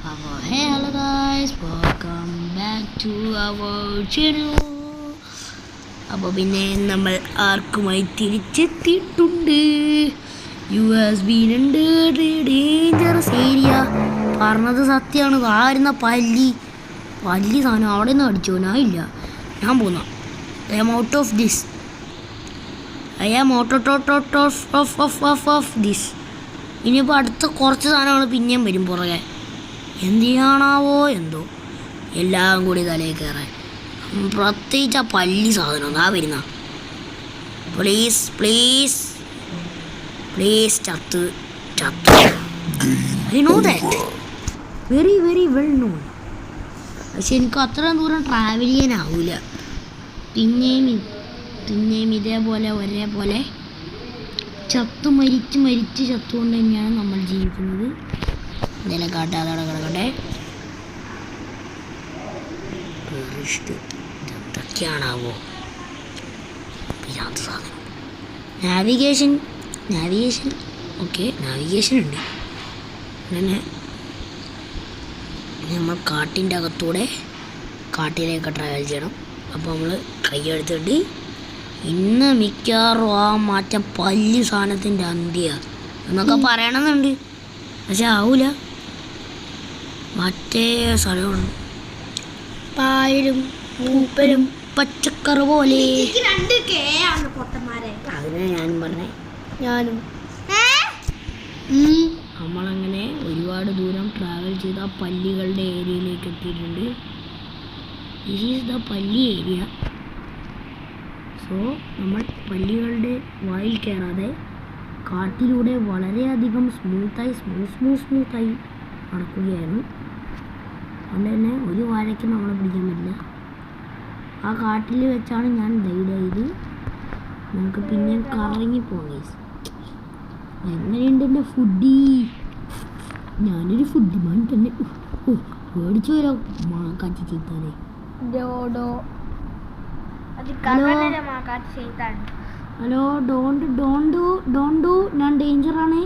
Hello guys, welcome back to our channel. അപ്പോൾ പിന്നെ നമ്മൾ ആർക്കുമായി തിരിച്ചെത്തിയിട്ടുണ്ട്. USB ഉണ്ട്, ഡേഞ്ചറസ് ഏരിയ. പറഞ്ഞത് സത്യമാണ്. ആരുന്ന പല്ലി സാധനം അവിടെ നിന്ന് അടിച്ചോ? ഞാൻ ഇല്ല, ഞാൻ പോന്ന. I am out of this. ഇനിയിപ്പോൾ അടുത്ത കുറച്ച് സാധനങ്ങൾ പിന്നെയും വരും പുറകെ. എന്തിനാണാവോ എന്തോ എല്ലാം കൂടി തലയിൽ കയറാൻ. പ്രത്യേകിച്ച് ആ പല്ലി സാധനം ആ വരുന്ന. പ്ലീസ് ചത്ത് I know that, very well known. പക്ഷെ എനിക്ക് അത്രയും ദൂരം ട്രാവൽ ചെയ്യാനാവില്ല. പിന്നെയും ഇതേപോലെ ഒരേപോലെ മരിച്ച് ചത്തുകൊണ്ട് തന്നെയാണ് നമ്മൾ ജീവിക്കുന്നത്. എന്തെങ്കിലും കാട്ടാതെ കിടക്കട്ടെ. എന്തൊക്കെയാണാവോ ഇല്ലാത്ത സാധനം. നാവിഗേഷൻ ഓക്കെ, നാവിഗേഷൻ ഉണ്ട്. അങ്ങനെ നമ്മൾ കാട്ടിൻ്റെ അകത്തൂടെ കാട്ടിലേക്ക് ട്രാവൽ ചെയ്യണം. അപ്പോൾ നമ്മൾ കൈയെടുത്തിട്ട് ഇന്ന് മിക്കവാറും ആ മാറ്റം പല്ലി സാധനത്തിൻ്റെ അന്ത്യ എന്നൊക്കെ പറയണമെന്നുണ്ട്. പക്ഷെ ആവൂല. മറ്റേ സ്ഥലമാണ് പായലും മൂപ്പരും പച്ചക്കറി പോലെ. അതിനെ ഞാനും പറഞ്ഞേ. നമ്മളങ്ങനെ ഒരുപാട് ദൂരം ട്രാവൽ ചെയ്ത് ആ പല്ലികളുടെ ഏരിയയിലേക്ക് എത്തിയിട്ടുണ്ട്. ദിസ് ഈസ് ദ പല്ലി ഏരിയ. സോ നമ്മൾ പല്ലികളുടെ വായിൽ കയറാതെ കാട്ടിലൂടെ വളരെയധികം സ്മൂത്തായി നടക്കുകയായിരുന്നു. അതുകൊണ്ട് തന്നെ ഒരു വാഴയ്ക്ക് നമ്മളെ പിടിക്കാൻ പറ്റില്ല. ആ കാട്ടിൽ വെച്ചാണ് ഞാൻ ഡൈഡ്. നമുക്ക് പിന്നെ കറങ്ങിപ്പോകാം. എങ്ങനെയുണ്ട് എൻ്റെ ഫുഡി? ഞാനൊരു ഫുഡിമാൻ തന്നെ. മേടിച്ചു വരാം കാച്ചി ചെയ്താലേ. Hello, don't do. ഞാൻ ഡേഞ്ചറാണ്.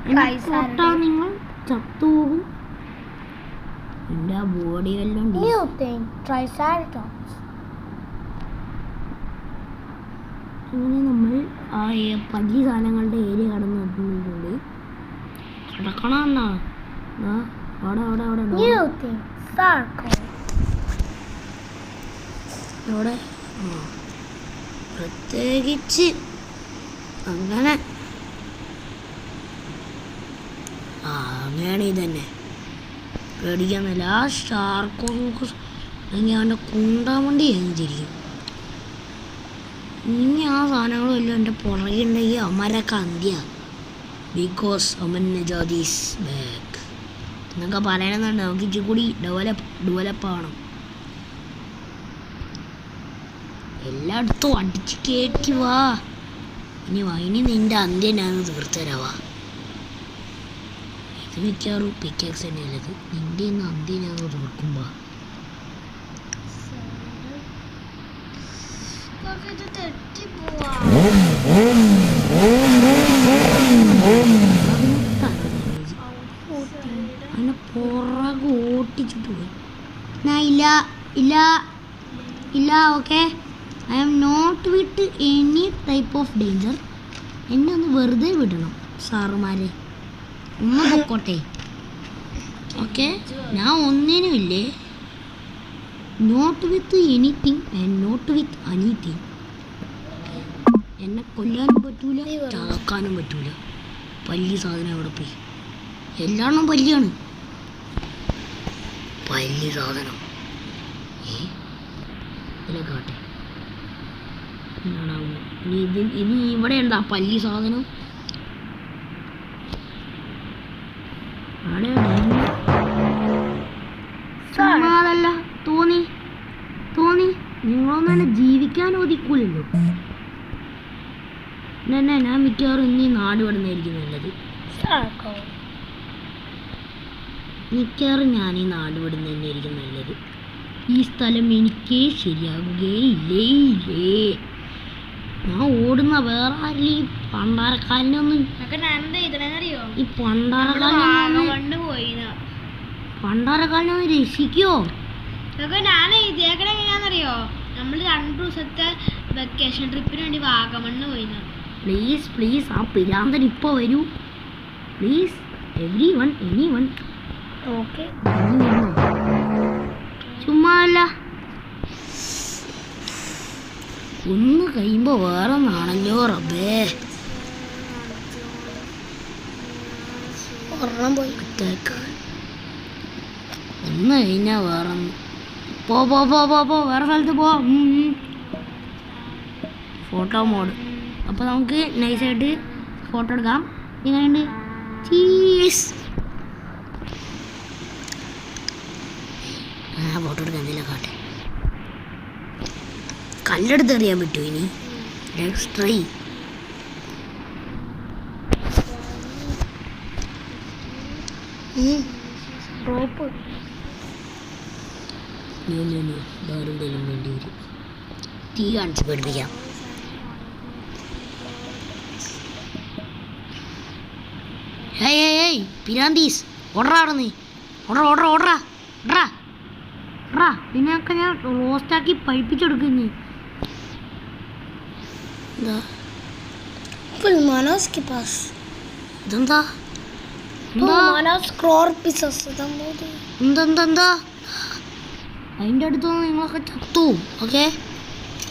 നിങ്ങൾ ചത്തുപോകും. എൻ്റെ ബോഡി എല്ലാം അങ്ങനെ നമ്മൾ ആ പല്ലി സാധനങ്ങളുടെ ഏരിയ കടന്ന് എത്തുന്നുണ്ട്. കിടക്കണമെന്നാ അവിടെ പ്രത്യേകിച്ച് അങ്ങനെ അങ്ങനെയാണ് ഇതന്നെ. പേടിക്കാന്നല്ല. ആ ഷാർക്കൊക്കെ അല്ലെങ്കിൽ അവൻ്റെ കുണ്ടാവണ്ടി കഴിഞ്ഞിരിക്കും. ഇനി ആ സാധനങ്ങളും എല്ലാം എൻ്റെ പുറകെയുണ്ടെങ്കിൽ അമരൊക്കെ അന്ത്യ. ബിക്കോസ് അമൻ നജാദീസ് ബാക്ക് എന്നൊക്കെ പറയണമെന്നുണ്ട്. നമുക്ക് ഇച്ചിരി കൂടി ഡെവലപ്പ് ആവണം. എല്ലായിടത്തും അടിച്ച് കയറ്റി വാ. ഇനി നിൻ്റെ അന്ത്യം ഞാൻ തീർത്തരാവാ. ഇത് മിക്കവാറും പിക്കാക്സ് തന്നെയല്ലത്. നിൻ്റെ ഇന്ന് അന്ത്യം ഞാൻ തീർക്കുമ്പോ അതിനെ പുറകെ ഓട്ടിച്ചിട്ട് പോയി. ഇല്ല okay. I am not with any type of danger. എന്നെ ഒന്ന് വെറുതെ വിടണം സാറുമാരെ, ഒന്ന് പൊക്കോട്ടെ. ഓക്കെ, ഞാൻ ഒന്നിനും ഇല്ലേ. Not with anything and not with anything. എന്നെ കൊല്ലാനും പറ്റൂല, ചാക്കാനും പറ്റൂല. പല്ലി സാധനം എവിടെ പോയി? എല്ലാണും പല്ലിയാണ്. പല്ലി സാധനം ഇതിലെക്കാട്ടെ എന്താണാവോ? ഇനി ഇവിടെ ഉണ്ട് ആ പല്ലി സാധനം. അതല്ല തോന്നി നിങ്ങളൊന്നും എന്നെ ജീവിക്കാൻ ഒതുക്കൂലല്ലോ. ഞാൻ മിക്കവാറും ഇനി നാട് വിടുന്നതായിരിക്കും നല്ലത്. ഞാൻ ഈ നാട് വിടുന്ന തന്നെയായിരിക്കും നല്ലത്. ഈ സ്ഥലം എനിക്ക് ശരിയാകുകയില്ലേ. ഞാൻ ഓടുന്ന വേറെ ആരില്ല. ഈ പണ്ടാരക്കാലിനൊന്നും ഈ പണ്ടാരക്കാലിനൊന്നും പണ്ടാരക്കാലം രക്ഷിക്കോ? ഞാൻ ഇതേക്കണ എങ്ങനെയാണെന്നറിയോ? നമ്മൾ 2 ദിവസത്തെ വെക്കേഷൻ ട്രിപ്പിന് വേണ്ടി വാഗമണ്ണ് പോയിന്ന്. പ്ലീസ് ആ പിരാന്തൻ ഇപ്പോൾ വരൂ പ്ലീസ്. എനിവൺ ഓക്കെ, ചുമ്മാ അല്ല, ഒന്ന് കഴിയുമ്പോൾ വേറെ ഒന്നാണല്ലോ റബ്ബേ. ഒരെണ്ണം പോയി ഒന്ന് കഴിഞ്ഞാൽ വേറെ പോ വേറെ സ്ഥലത്ത് പോ. Photo mode. അപ്പോൾ നമുക്ക് നൈസായിട്ട് ഫോട്ടോ എടുക്കാം. എങ്ങനെയുണ്ട്? ചീസ്. ഫോട്ടോ എടുക്കാൻ എന്തെങ്കിലും കാട്ടെ. കല്ലെടുത്ത് എറിയാൻ പറ്റുമോ ഇനി? Let's try. റോപ്പ് വേറെന്തെങ്കിലും വേണ്ടി വരും. തീ കാണിച്ച് പഠിപ്പിക്കാം. ഹേയ് പിരാന്തീസ്, ഓർഡറാണ്. ഓർഡറാ ഇതിനൊക്കെ ഞാൻ റോസ്റ്റാക്കി പഴിപ്പിച്ചെടുക്കുന്നു. ഇതെന്താ? അതിൻ്റെ അടുത്തൊന്നും നിങ്ങളൊക്കെ ചത്തു. Okay,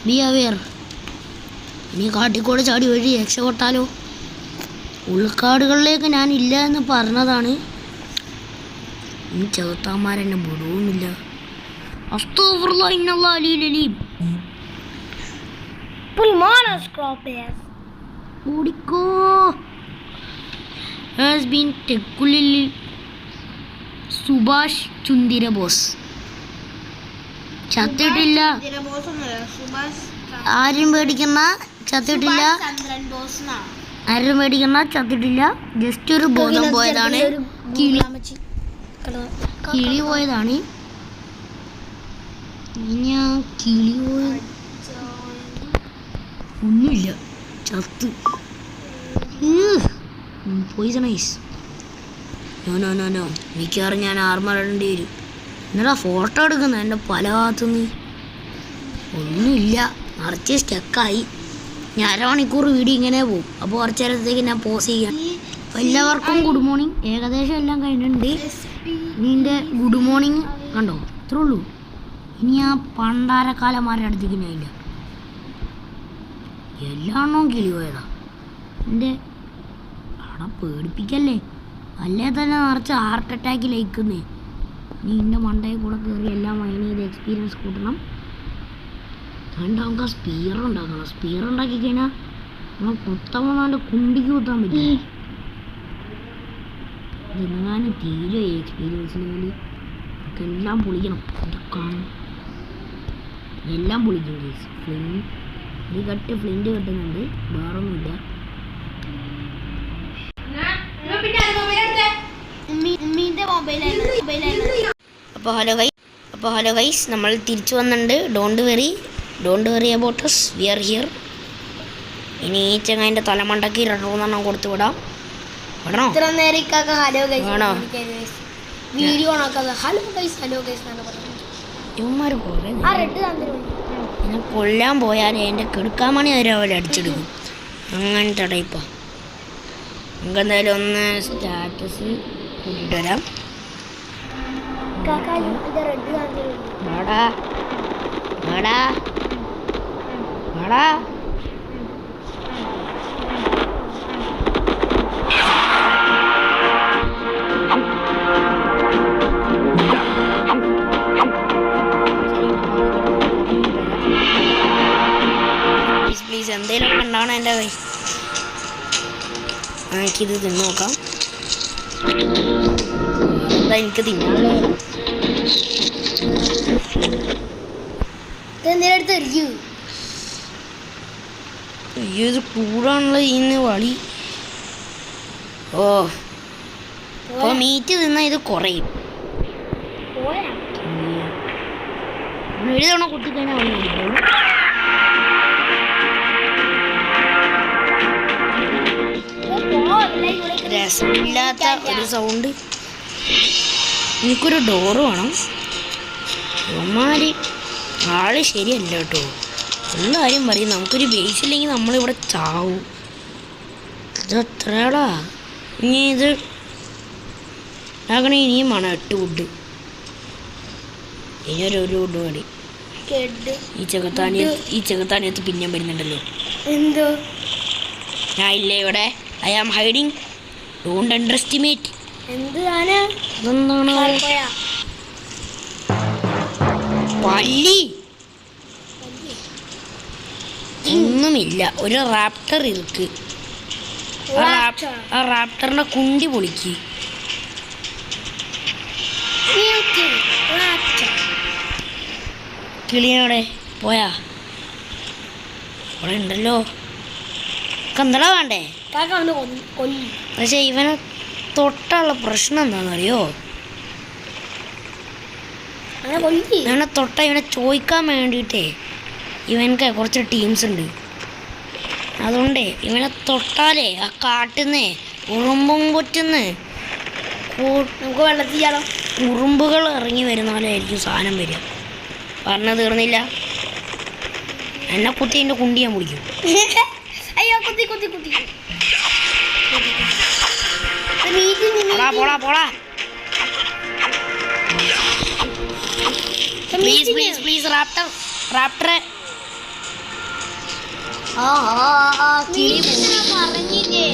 be aware. ഇനി കാട്ടിക്കൂടെ ചാടി വഴി രക്ഷപ്പെട്ടാലോ? ഉൾക്കാടുകളിലേക്ക് ഞാൻ ഇല്ല എന്ന് പറഞ്ഞതാണ്. ഈ ചെറുത്താന്മാരെന്നെ വിടുവുമില്ല. ഓടിക്കോ. സുഭാഷ് ചുന്തിര ബോസ് ചത്തിട്ടില്ല. ആരും പേടിക്കുന്ന ചത്തിട്ടില്ല. ജസ്റ്റ് ഒരു ബോധം പോയതാണ്. കിളി പോയതാണ്. കിളി പോയത് ഒന്നുമില്ല, ചത്ത്. പോയിസണൈസ്. നോ മിക്കവാറും ഞാൻ ആർമർ ഇടേണ്ടി വരും. എന്നാ ഫോട്ടോ എടുക്കുന്ന എൻ്റെ പല ഭാഗത്തുനിന്ന് ഒന്നുമില്ല, നിറച്ച് സ്റ്റക്കായി. ഞാൻ അരമണിക്കൂർ വീഡിയോ ഇങ്ങനെ പോകും. അപ്പോൾ കുറച്ച് നേരത്തേക്ക് ഞാൻ പോസ് ചെയ്യാം. അപ്പോൾ എല്ലാവർക്കും ഗുഡ് മോർണിംഗ്. ഏകദേശം എല്ലാം കഴിഞ്ഞിട്ടുണ്ട്. ഇനി എൻ്റെ ഗുഡ് മോർണിംഗ് കണ്ടോ, ഇത്രേ ഉള്ളൂ. ഇനി ആ പണ്ടാരക്കാലന്മാരുടെ അടുത്തേക്ക് ഞാൻ ഇല്ല. എല്ലാണ്ണവും കിളി പോയതാ. എൻ്റെ അവിടെ പേടിപ്പിക്കല്ലേ, അല്ലേ തന്നെ നിറച്ച് ഹാർട്ട് അറ്റാക്കിലേക്കുന്നേ. നീ എൻ്റെ മണ്ടയിൽ കൂടെ കയറി എല്ലാം മൈൻ ചെയ്ത് എക്സ്പീരിയൻസ് കൂട്ടണം. അതുകൊണ്ട് നമുക്ക് ആ സ്പീർ ഉണ്ടാക്കണം. സ്പീർ ഉണ്ടാക്കി കഴിഞ്ഞാൽ നമ്മൾ കുത്തമ്മ കുണ്ടിക്ക് കുത്താൻ പറ്റും. ഇതെങ്ങാനും തീരെ എക്സ്പീരിയൻസിന് വേണ്ടി നമുക്ക് എല്ലാം പൊളിക്കണം. ഇതൊക്കെ എല്ലാം പൊളിക്കും. ഒരു കട്ട് ഫ്ലിൻറ്റ് കിട്ടുന്നുണ്ട്, വേറൊന്നുമില്ല. അപ്പോൾ ഹലോ ഗൈസ്, നമ്മൾ തിരിച്ചു വന്നിട്ടുണ്ട്. Don't worry about us, we are here. ഇനി ഈ ചങ്ങാതിൻ്റെ തലമണ്ടക്ക് 2 കൊടുത്തു വിടാം. വേണോ? ഇവന്മാർ കുറേ ഞാൻ കൊല്ലാൻ പോയാൽ എൻ്റെ കെടുക്കാൻ മണി വരെ അവരെ അടിച്ചെടുക്കും. അങ്ങനത്തെ ടൈപ്പാ. നമുക്ക് എന്തായാലും ഒന്ന് സ്റ്റാറ്റസ് കൂട്ടിയിട്ട് വരാം. പ്ലീസ് എന്തെങ്കിലും ഉണ്ടാവണം എൻ്റെ കൈ. എനിക്കിത് തിന്നു നോക്കാം. എനിക്ക് തിന്നാളെ ഇത് കൂടാണല്ലോ ഇന്ന് വളി. ഓ, അപ്പോൾ മീറ്റ് തിന്നാൽ ഇത് കുറയും. ഒരു തവണ കുത്തിക്കഴിഞ്ഞാൽ രസമില്ലാത്ത ഒരു സൗണ്ട്. എനിക്കൊരു ഡോറ് വേണം. ഇവന്മാര് ആള് ശരിയല്ല കേട്ടോ. എല്ലാവരും പറയും നമുക്കൊരു ബേസ് ഇല്ലെങ്കിൽ നമ്മളിവിടെ ചാവും. ഇത് എത്രയാടാ ഇനി ഇത് ആകണേ? ഇനിയും വേണം 8 വുഡ്. ഇനി ഒരു വുഡ് മതി. ഈ ചെകുത്താനിയത്ത് പിന്നെയും വരുന്നുണ്ടല്ലോ. എന്തോ ഞാൻ ഇല്ലേ ഇവിടെ? I am hiding. Don't underestimate. എന്താണ് ഇതെന്താണ്? പല്ലി ഒന്നുമില്ല. ഒരു റാപ്റ്റർ ഇருக்கு. ആ റാപ്റ്ററിന്റെ കുണ്ടി പൊളിക്ക്. കിളിയോടെ പോയാ? ഇവിടെ ഉണ്ടല്ലോ. കന്തട വേണ്ടേ? പക്ഷെ ഇവനെ തൊട്ടുള്ള പ്രശ്നം എന്താണെന്നറിയോ? ഇവനെ തൊട്ട ഇവനെ ചോദിക്കാൻ വേണ്ടിയിട്ടേ ഇവനക്ക് കുറച്ച് ടീംസ് ഉണ്ട്. അതുകൊണ്ടേ ഇവനെ തൊട്ടാലേ ആ കാട്ടുന്നേ ഉറുമ്പും പൊറ്റുന്ന് നമുക്ക് വെള്ളത്തിലാണോ ഉറുമ്പുകൾ ഇറങ്ങി വരുന്ന പോലെ ആയിരിക്കും സാധനം വരിക. പറഞ്ഞു തീർന്നില്ല. എന്നെ കുത്തി എൻ്റെ കുണ്ടി ഞാൻ പിടിക്കും. അയ്യോ കുത്തി കുത്തി കുത്തി പോടാ പോടാ. പ്ലീസ് പ്ലീസ് പ്ലീസ് റാപ്റ്റർ റാപ്റ്ററെ. പറഞ്ഞില്ലേ